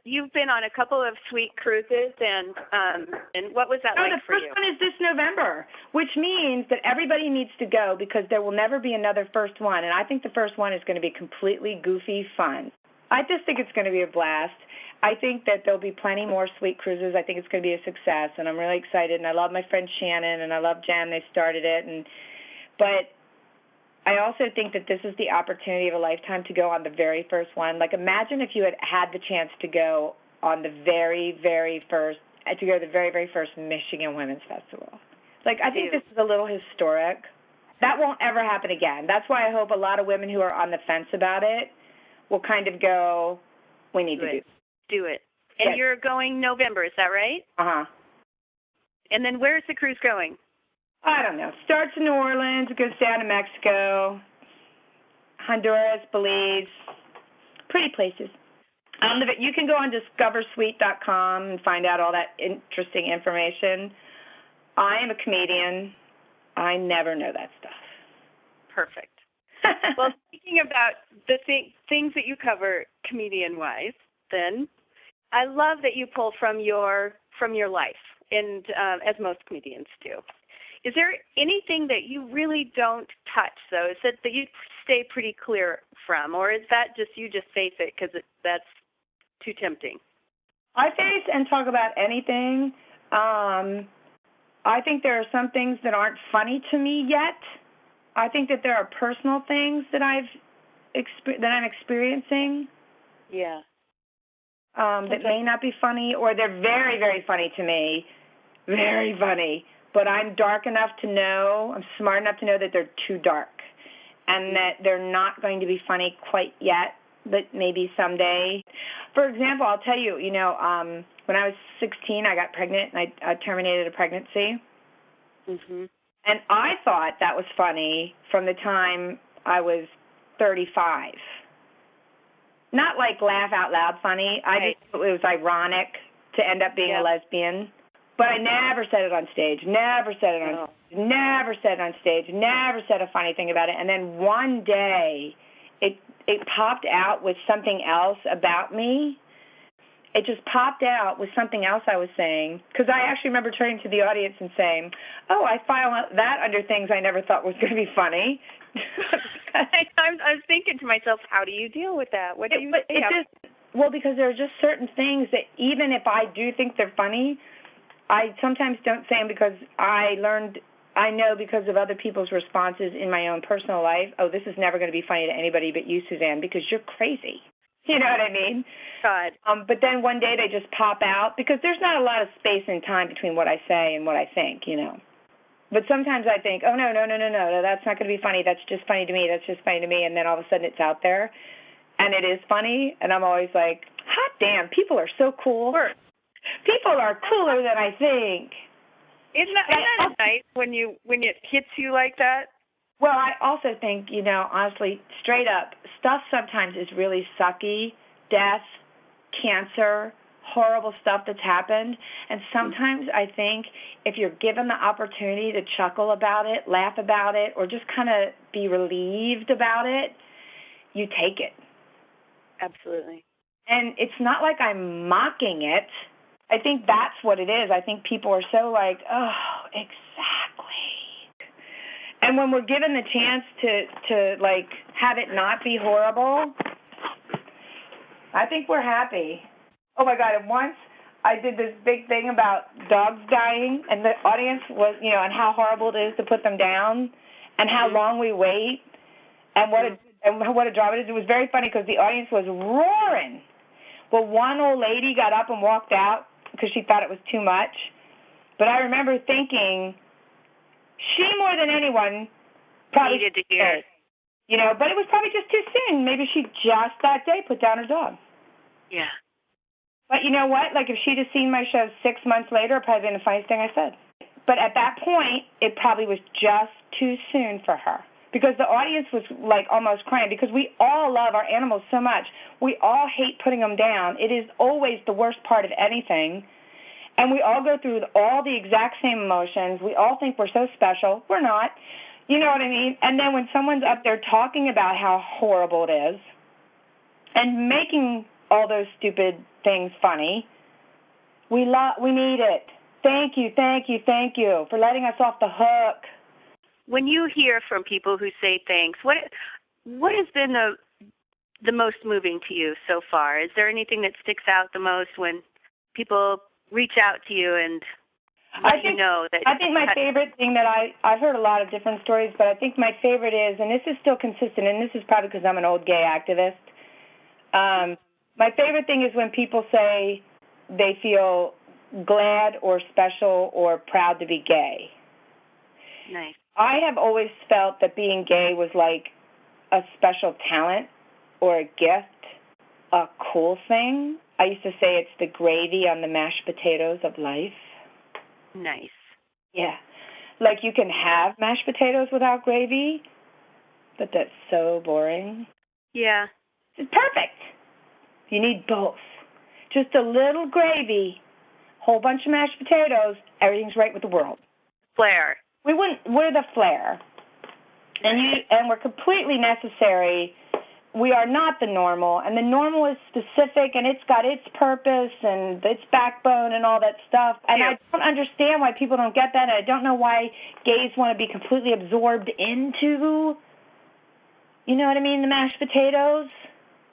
you've been on a couple of sweet cruises, and what was that like for you? The first one is this November, which means that everybody needs to go because there will never be another first one, and I think the first one is going to be completely goofy fun. I just think it's going to be a blast. I think that there'll be plenty more sweet cruises. I think it's going to be a success, and I'm really excited, and I love my friend Shannon, and I love Jen. They started it, but I also think that this is the opportunity of a lifetime to go on the very first one. Like, imagine if you had the chance to go on the very, very first, to go to the very, very first Michigan Women's Festival. Like, I think this is a little historic. That won't ever happen again. That's why I hope a lot of women who are on the fence about it will kind of go, we need to do it. Do it. And you're going November, is that right? Uh-huh. And then where's the cruise going? I don't know. Starts in New Orleans, it goes down to Mexico, Honduras, Belize, pretty places. You can go on discoversweet.com and find out all that interesting information. I am a comedian. I never know that stuff. Perfect. Well, speaking about the things that you cover comedian-wise, then, I love that you pull from your life, and as most comedians do. Is there anything that you really don't touch, though? Is it that you stay pretty clear from, or is that just you just face it because that's too tempting? I face and talk about anything. I think there are some things that aren't funny to me yet. I think that there are personal things that I'm experiencing. Yeah. That may not be funny, or they're very, very funny to me. Very funny. But I'm dark enough to know, I'm smart enough to know that they're too dark and that they're not going to be funny quite yet, but maybe someday. For example, I'll tell you, when I was 16, I got pregnant, and I terminated a pregnancy. Mm-hmm. And I thought that was funny from the time I was 35. Not like laugh out loud funny. I just thought it was ironic to end up being a lesbian. But I never said it on stage, never said it on stage, never said a funny thing about it. And then one day it popped out with something else about me. It just popped out with something else I was saying, because I actually remember turning to the audience and saying, oh, I file that under things I never thought was going to be funny. I was thinking to myself, how do you deal with that? What do you say? Well, because there are just certain things that even if I do think they're funny, I sometimes don't say them because I know because of other people's responses in my own personal life, oh, this is never going to be funny to anybody but you, Suzanne, because you're crazy. You know what I mean? God. But then one day they just pop out because there's not a lot of space and time between what I say and what I think, But sometimes I think, oh, no, that's not going to be funny. That's just funny to me. That's just funny to me. And then all of a sudden it's out there, and it is funny. And I'm always like, hot damn, people are so cool. People are cooler than I think. Isn't that nice when it hits you like that? Well, I also think, honestly, straight up, stuff sometimes is really sucky. Death, cancer, horrible stuff that's happened. And sometimes I think if you're given the opportunity to chuckle about it, laugh about it, or just kind of be relieved about it, you take it. Absolutely. And it's not like I'm mocking it. I think that's what it is. I think people are so like, oh, exactly. And when we're given the chance to like have it not be horrible, I think we're happy. Oh my God! And once I did this big thing about dogs dying, and the audience was, and how horrible it is to put them down, and how long we wait, and what a drama it is. It was very funny because the audience was roaring. Well, one old lady got up and walked out because she thought it was too much. But I remember thinking, she more than anyone probably needed to hear it. But it was probably just too soon. Maybe she just that day put down her dog. Yeah. But you know what? Like, if she'd have seen my show 6 months later, it probably been the funniest thing I said. But at that point, it probably was just too soon for her. Because the audience was, like, almost crying. Because we all love our animals so much. We all hate putting them down. It is always the worst part of anything. And we all go through all the exact same emotions. We all think we're so special. We're not. You know what I mean? And then when someone's up there talking about how horrible it is and making all those stupid things funny. We need it. Thank you for letting us off the hook. When you hear from people who say thanks, what has been the most moving to you so far? Is there anything that sticks out the most when people reach out to you and let you know that? I think my favorite thing that I've heard a lot of different stories, but I think my favorite is, and this is still consistent, and this is probably because I'm an old gay activist, my favorite thing is when people say they feel glad or special or proud to be gay. Nice. I have always felt that being gay was like a special talent or a gift, a cool thing. I used to say it's the gravy on the mashed potatoes of life. Nice. Yeah. Like you can have mashed potatoes without gravy, but that's so boring. Yeah. It's perfect. You need both. Just a little gravy, whole bunch of mashed potatoes, everything's right with the world. Flair. We're the flair. And we're completely necessary. We are not the normal, and the normal is specific, and it's got its purpose and its backbone and all that stuff. And I don't understand why people don't get that, and I don't know why gays want to be completely absorbed into, you know what I mean, the mashed potatoes.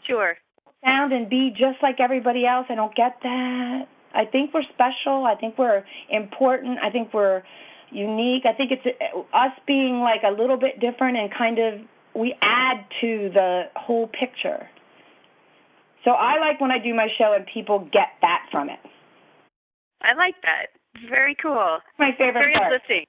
Sure. Sound and be just like everybody else. I don't get that. I think we're special. I think we're important. I think we're unique. I think it's us being like a little bit different and kind of we add to the whole picture. So I like when I do my show and people get that from it. I like that. It's very cool. My favorite very part. uplifting.